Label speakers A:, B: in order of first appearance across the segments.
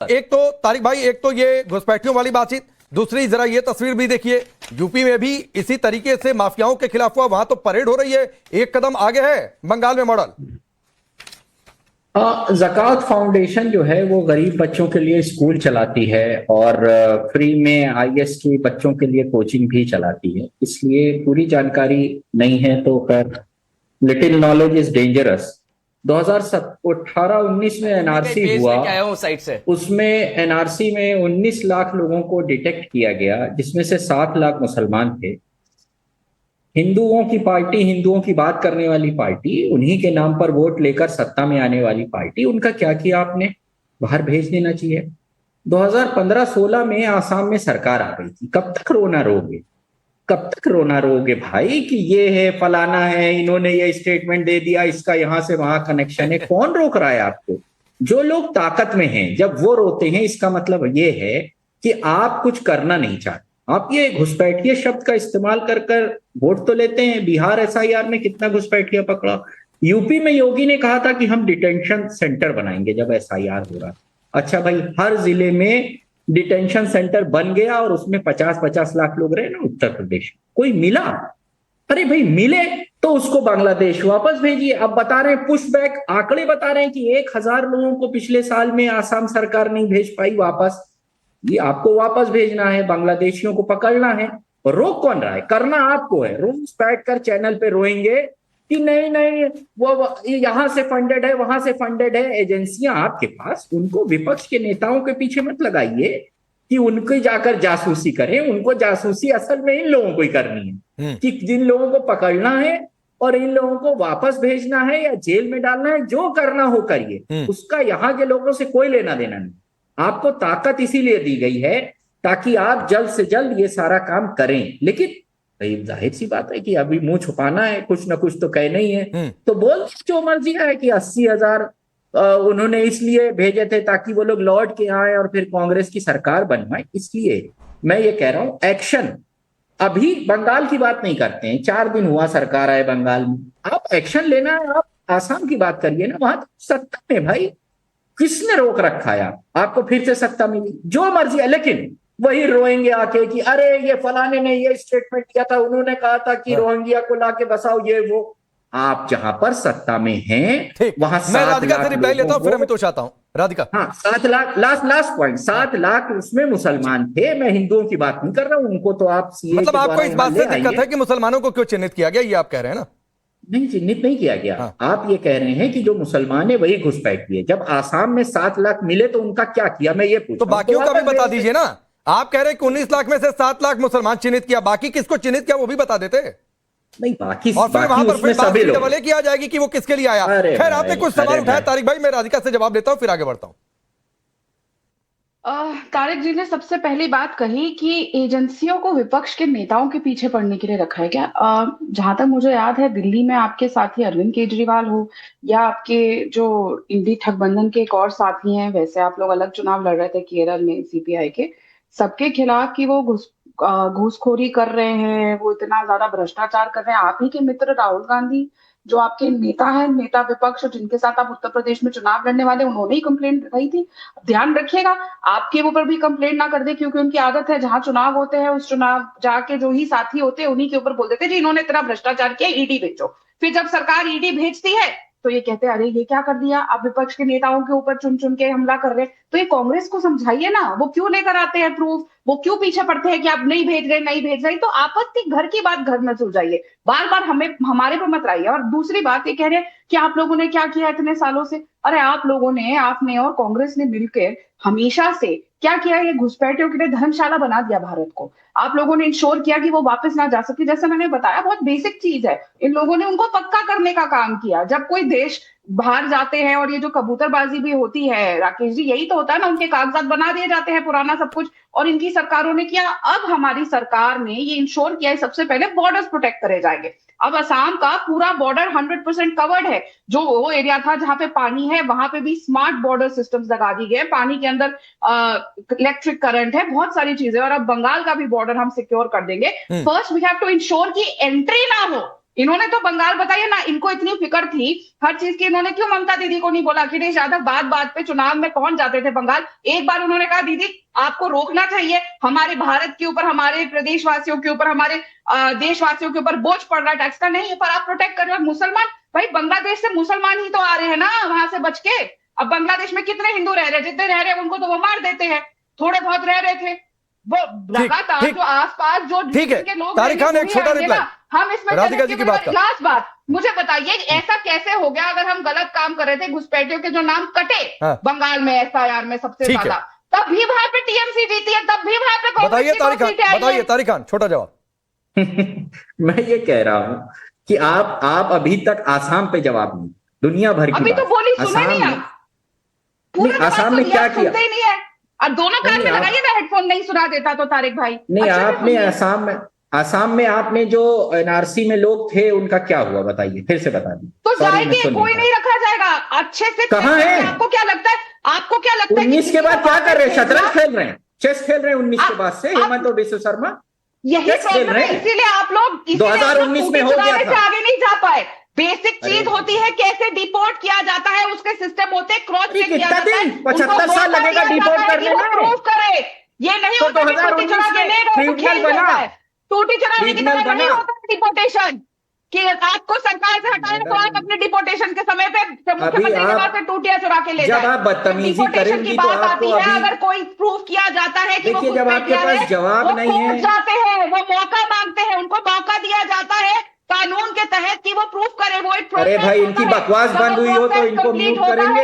A: एक तो तारिक भाई, एक तो ये घुसपैठियों वाली बातचीत, दूसरी जरा ये तस्वीर भी देखिए, यूपी में भी इसी तरीके से माफियाओं के खिलाफ हुआ, वहां तो परेड हो रही है, एक कदम आगे है बंगाल में मॉडल।
B: ज़कात फाउंडेशन जो है वो गरीब बच्चों के लिए स्कूल चलाती है और फ्री में आईएएस के बच्चों के लिए कोचिंग भी चलाती है, इसलिए पूरी जानकारी नहीं है तो खैर लिटिल नॉलेज इज डेंजरस। 2018-19 में एनआरसी हुआ,
C: साइट से
B: उसमें एनआरसी में 19 लाख लोगों को डिटेक्ट किया गया, जिसमें से 7 लाख मुसलमान थे। हिंदुओं की पार्टी, हिंदुओं की बात करने वाली पार्टी, उन्हीं के नाम पर वोट लेकर सत्ता में आने वाली पार्टी, उनका क्या किया आपने? बाहर भेज देना चाहिए। 2015-16 में आसाम में सरकार आ गई थी। कब तक रोना रोगे, कब तक रोना रोगे भाई कि ये है फलाना है, इन्होंने ये स्टेटमेंट दे दिया, इसका यहां से वहां कनेक्शन है। कौन रोक रहा है आपको? जो लोग ताकत में हैं जब वो रोते हैं, इसका मतलब ये है कि आप कुछ करना नहीं चाहते। आप ये घुसपैठिया शब्द का इस्तेमाल कर कर वोट तो लेते हैं। बिहार एसआईआर में कितना घुसपैठिया पकड़ा। यूपी में योगी ने कहा था कि हम डिटेंशन सेंटर बनाएंगे जब एसआईआर हो रहा। अच्छा भाई, हर जिले में डिटेंशन सेंटर बन गया और उसमें 50-50 लाख लोग रहे ना उत्तर प्रदेश। कोई मिला? अरे भाई मिले तो उसको बांग्लादेश वापस भेजिए। अब बता रहे हैं पुश बैक, आंकड़े बता रहे हैं कि 1000 लोगों को पिछले साल में आसाम सरकार नहीं भेज पाई वापस। ये आपको वापस भेजना है, बांग्लादेशियों को पकड़ना है। और रोक कौन रहा है? करना आपको है। रोज बैठकर चैनल पे रोएंगे कि नहीं नहीं वो यहां से फंडेड है, वहां से फंडेड है। एजेंसियां आपके पास, उनको विपक्ष के नेताओं के पीछे मत लगाइए कि उनको जाकर जासूसी करें। उनको जासूसी असल में इन लोगों को ही करनी है कि जिन लोगों को पकड़ना है और इन लोगों को वापस भेजना है या जेल में डालना है, जो करना हो करिए। उसका यहाँ के लोगों से कोई लेना देना नहीं। आपको ताकत इसीलिए दी गई है ताकि आप जल्द से जल्द ये सारा काम करें। लेकिन जाहिर सी बात है कि अभी मुंह छुपाना है, कुछ ना कुछ तो कहना ही है। तो बोल जो मर्जी है कि 80,000 उन्होंने इसलिए भेजे थे ताकि वो लोग लौट के आए और फिर कांग्रेस की सरकार बनवाए। इसलिए मैं ये कह रहा हूं, एक्शन। अभी बंगाल की बात नहीं करते हैं, 4 दिन हुआ सरकार आए बंगाल में। आप एक्शन लेना है, आप आसाम की बात करिए ना, वहां सत्ता में भाई किसने रोक रखा है? आपको फिर से सत्ता मिली, जो मर्जी है। लेकिन वही रोएंगे आके कि अरे ये फलाने ने ये स्टेटमेंट दिया था, उन्होंने कहा था कि रोहिंग्या को लाके बसाओ, ये वो। आप जहां पर सत्ता में हैं वहां
A: मैं राधिका से रिप्लाई लेता हूं, फिर मैं तो चाहता हूं राधिका।
B: हाँ, 7 लाख, लास्ट पॉइंट, 7 लाख उसमें मुसलमान थे। मैं हिंदुओं की बात नहीं कर रहा हूं, उनको तो आप सीए
A: मतलब आपको इस बात से दिक्कत है कि मुसलमानों को क्यों चिन्हित किया गया, ये आप कह रहे हैं ना?
B: नहीं, चिन्हित नहीं किया गया। हाँ। आप ये कह रहे हैं कि जो मुसलमान है वही घुसपैठी है। जब आसाम में 7 लाख मिले तो उनका क्या किया, मैं ये पूछ
A: तो बाकियों का भी बता दीजिए ना। आप कह रहे हैं कि 19 लाख में से 7 लाख मुसलमान चिन्हित किया, बाकी किसको चिन्हित किया वो भी बता देते।
B: नहीं, बाकी
A: और फिर वहां पर फिर सभी लोग किया जाएगी कि वो किसके लिए आया। खैर, आपने कुछ सवाल उठाया तारिक भाई, मैं राधिका से जवाब लेता हूं, फिर आगे बढ़ता हूं।
D: तारिक जी ने सबसे पहली बात कही कि एजेंसियों को विपक्ष के नेताओं के पीछे पड़ने के लिए रखा है क्या। जहां तक मुझे याद है, दिल्ली में आपके साथी अरविंद केजरीवाल हो या आपके जो इंडी ठगबंधन के एक और साथी हैं, वैसे आप लोग अलग चुनाव लड़ रहे थे केरल में सीपीआई के, सबके खिलाफ कि वो घूसखोरी कर रहे हैं, वो इतना ज्यादा भ्रष्टाचार कर रहे हैं। आप ही के मित्र राहुल गांधी, जो आपके नेता है, नेता विपक्ष, जिनके साथ आप उत्तर प्रदेश में चुनाव लड़ने वाले, उन्होंने ही कंप्लेंट रही थी। ध्यान रखिएगा आपके ऊपर भी कंप्लेंट ना कर दे, क्योंकि उनकी आदत है जहां चुनाव होते हैं उस चुनाव जाके जो ही साथी होते हैं उन्हीं के ऊपर बोल देते हैं जी इन्होंने इतना भ्रष्टाचार किया, ईडी भेजो। फिर जब सरकार ईडी भेजती है तो ये कहते हैं अरे ये क्या कर दिया, आप विपक्ष के नेताओं के ऊपर चुन चुन के हमला कर रहे हैं। तो ये कांग्रेस को समझाइए ना, वो क्यों लेकर आते हैं प्रूफ, वो क्यों पीछे पड़ते हैं कि आप नहीं भेज रहे, नहीं भेज रहे। तो आपत्ति घर की बात घर में सुलझाइए, बार बार हमें हमारे पर मत आइए। और दूसरी बात ये कह रहे हैं कि आप लोगों ने क्या किया इतने सालों से। अरे आप लोगों ने, आपने और कांग्रेस ने मिलकर हमेशा से क्या किया, ये घुसपैठियों के लिए धर्मशाला बना दिया भारत को। आप लोगों ने इंश्योर किया कि वो वापस ना जा सके। जैसे मैंने बताया, बहुत बेसिक चीज है, इन लोगों ने उनको पक्का करने का काम किया। जब कोई देश बाहर जाते हैं और ये जो कबूतरबाजी भी होती है राकेश जी, यही तो होता है ना, उनके कागजात बना दिए जाते हैं पुराना सब कुछ। और इनकी सरकारों ने किया। अब हमारी सरकार ने ये इंश्योर किया है सबसे पहले बॉर्डर्स प्रोटेक्ट करे जाएंगे। अब असम का पूरा बॉर्डर 100% कवर्ड है। जो वो एरिया था जहां पे पानी है वहां पे भी स्मार्ट बॉर्डर सिस्टम्स लगा दी गए। पानी के अंदर इलेक्ट्रिक करंट है, बहुत सारी चीजें। और अब बंगाल का भी बॉर्डर हम सिक्योर कर देंगे। First we have to ensure कि एंट्री ना हो इन्होंने तो बंगाल, बताइए ना, इनको इतनी फिक्र थी हर चीज की, इन्होंने क्यों ममता दीदी को नहीं बोला? अखिलेश यादव बात बात पे चुनाव में कौन जाते थे बंगाल? एक बार उन्होंने कहा दीदी आपको रोकना चाहिए, हमारे भारत के ऊपर, हमारे प्रदेशवासियों के ऊपर, हमारे देशवासियों के ऊपर बोझ पड़ रहा है टैक्स का, नहीं पर आप प्रोटेक्ट कर रहे हो मुसलमान। भाई बांग्लादेश से मुसलमान ही तो आ रहे हैं ना वहां से बच के। अब बांग्लादेश में कितने हिंदू रह रहे हैं? जितने रह रहे हैं उनको तो वो मार देते हैं, थोड़े बहुत रह रहे थे वो लगातार जो आसपास जो
A: के लोग, तारिक खान एक छोटा रिप्लाई
D: हम इसमें
A: राधिका जी की बात का।
D: लास्ट बात मुझे बताइए, ऐसा कैसे हो गया? अगर हम गलत काम कर रहे थे, घुसपैठियों के जो नाम कटे बंगाल में एसआईआर में सबसे ज्यादा, तब भी वहां पे टीएमसी जीती है, तब भी वहां पे
A: बताइए तारिक खान छोटा जवाब।
B: मैं ये कह रहा हूं कि आप अभी तक आसाम पे जवाब नहीं, दुनिया भर की
D: अभी तो बोली सुने नहीं आप पूरा
B: आसाम में क्या किया?
D: ही नहीं है। और दोनों कान में लगाइए ना हेडफोन, नहीं सुना देता तो तारिक भाई।
B: नहीं, आपने आसाम में आपने जो एनआरसी में लोग थे उनका क्या हुआ बताइए, फिर से बता दीजिए।
D: तो जाएगी, कोई नहीं रखा जाएगा अच्छे से।
B: कहाँ है?
D: आपको क्या लगता है? आपको क्या लगता है
B: 19 के बाद क्या कर रहे हैं? शतरंज खेल रहे हैं, चेस खेल रहे हैं 19 के बाद से हेमंत और विश्व शर्मा
D: यही प्रॉब्लम है, इसीलिए आप लोग
B: 2019 में हो गया था,
D: आगे नहीं जा पाए। बेसिक चीज होती है कैसे डिपोर्ट किया जाता है, उसके सिस्टम होते हैं, क्रॉस चेक किया जाता है।
B: 75 साल लगेगा डिपोर्ट करने में,
D: प्रूफ करे। ये नहीं होता कि टूटी चढ़ा के ले गए तो खेल जाता है, टूटी चढ़ाने की तरह नहीं होता डिपोर्टेशन कि आपको सरकार से हटाए तो आप अपने डिपोर्टेशन के समय पे मुख्यमंत्री के पास से टूटियां चुरा के ले जाए।
B: जब आप बदतमीजी करेंगी तो आपको
D: है, अगर कोई प्रूफ किया जाता है कि
B: देखिए, जब आपके पास जवाब नहीं है,
D: जाते हैं वो मौका मांगते हैं, उनको मौका दिया जाता है कानून के तहत कि वो प्रूफ करे। वो एक
B: अरे भाई इनकी बकवास बंद हुई हो तो इनको म्यूट करेंगे।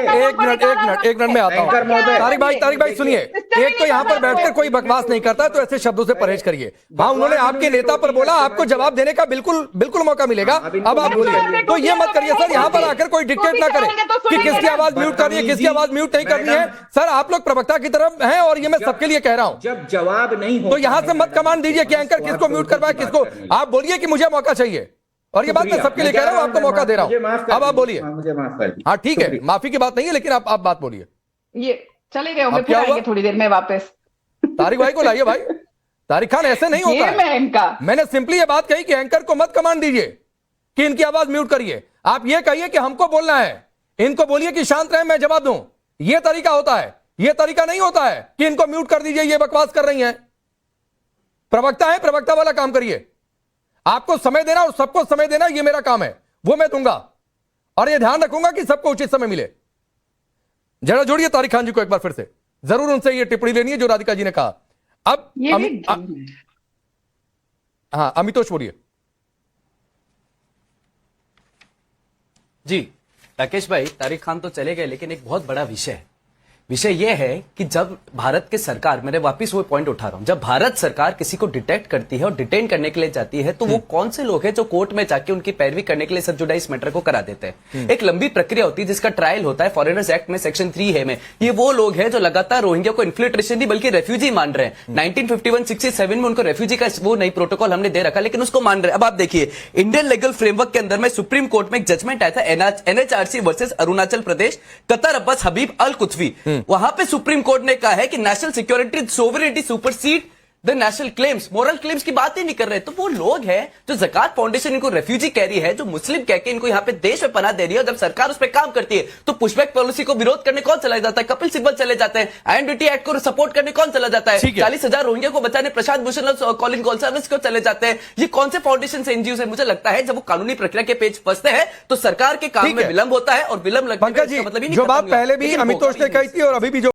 A: एक मिनट में आता हूँ। तारिक भाई सुनिए, एक तो यहाँ पर बैठकर कोई बकवास नहीं करता तो ऐसे शब्दों से परहेज करिए। हाँ, उन्होंने आपके नेता पर बोला, आपको जवाब देने का बिल्कुल मौका मिलेगा। अब आप बोलिए, तो ये मत करिए सर, यहाँ पर आकर कोई डिक्टेट ना करे कि किसकी आवाज म्यूट करनी है, किसकी आवाज म्यूट नहीं करनी है। सर आप लोग प्रवक्ता की तरफ हैं और ये मैं सबके लिए कह रहा हूँ।
B: जब जवाब नहीं हो
A: तो यहाँ से मत कमांड दीजिए कि एंकर किसको म्यूट करवाए किसको। आप बोलिए कि मुझे मौका चाहिए, और ये बात मैं सबके लिए कह रहा हूं, आपको मौका दे रहा हूं। अब आप बोलिए।
B: मुझे माफ कर दीजिए।
A: हाँ ठीक है, माफी की बात नहीं है, लेकिन आप बात बोलिए।
D: ये चले गए होंगे, फिर आएंगे थोड़ी देर में वापस।
A: तारिक भाई को लाइए भाई। तारिक खान ऐसे नहीं होता है। मैंने सिंपली ये बात कही कि एंकर को मत कमांड दीजिए कि इनकी आवाज म्यूट करिए। आप ये कहिए कि हमको बोलना है, इनको बोलिए कि शांत रहे, मैं जवाब दूं। ये तरीका होता है, ये तरीका नहीं होता है कि इनको म्यूट कर दीजिए, ये बकवास कर रही हैं। प्रवक्ता है, प्रवक्ता वाला काम करिए। आपको समय देना और सबको समय देना, ये मेरा काम है, वो मैं दूंगा, और ये ध्यान रखूंगा कि सबको उचित समय मिले। जरा जोड़िए तारिक खान जी को एक बार फिर से, जरूर उनसे ये टिप्पणी लेनी है जो राधिका जी ने कहा। अब हाँ अमितोष बोलिए।
C: जी राकेश भाई, तारिक खान तो चले गए, लेकिन एक बहुत बड़ा विषय यह है कि जब भारत के सरकार, मैंने वापस वो पॉइंट उठा रहा हूं, जब भारत सरकार किसी को डिटेक्ट करती है और डिटेन करने के लिए जाती है, तो वो कौन से लोग हैं जो कोर्ट में जाके उनकी पैरवी करने के लिए सब जुडाइस मैटर को करा देते हैं। एक लंबी प्रक्रिया होती है जिसका ट्रायल होता है, फॉरेनर्स एक्ट में सेक्शन 3 है में। ये वो लोग हैं जो लगातार रोहिंग्या को इन्फिल्ट्रेशन नहीं बल्कि रेफ्यूजी मान रहे हैं। 1951-67 में उनको रेफ्यूजी का वो नई प्रोटोकॉल हमने दे रखा, लेकिन उसको मान रहे हैं। अब आप देखिए, इंडियन लीगल फ्रेमवर्क के अंदर में सुप्रीम कोर्ट में एक जजमेंट आया था, NHRC versus Arunachal Pradesh, Qatar Abbas हबीब अल कुथवी। वहां पे सुप्रीम कोर्ट ने कहा है कि national security sovereignty supersede the national claims, moral claims की बात ही नहीं कर रहे। तो वो लोग हैं जो ज़कात फाउंडेशन इनको रेफ्यूजी कह रही है, जो मुस्लिम कह के इनको यहाँ पे देश में पनाह दे रही है, और जब सरकार उस पर काम करती है तो पुशबैक पॉलिसी को विरोध करने कौन चला जाता है? कपिल सिब्बल चले जाते हैं। INDT एक्ट को सपोर्ट करने कौन चला जाता है? 40,000 रोहिंग्या को बचाने प्रशांत भूषण और कॉलिन गोल्साल्विस को चले जाते हैं। ये कौन से फाउंडेशन से, एनजीओ से? मुझे लगता है जब वो कानूनी प्रक्रिया के पेज फंसते हैं तो सरकार के काम में विलंब होता है, और विलंब लगने का मतलब
A: जो बात पहले भी अमितोष ने कही थी और अभी भी जो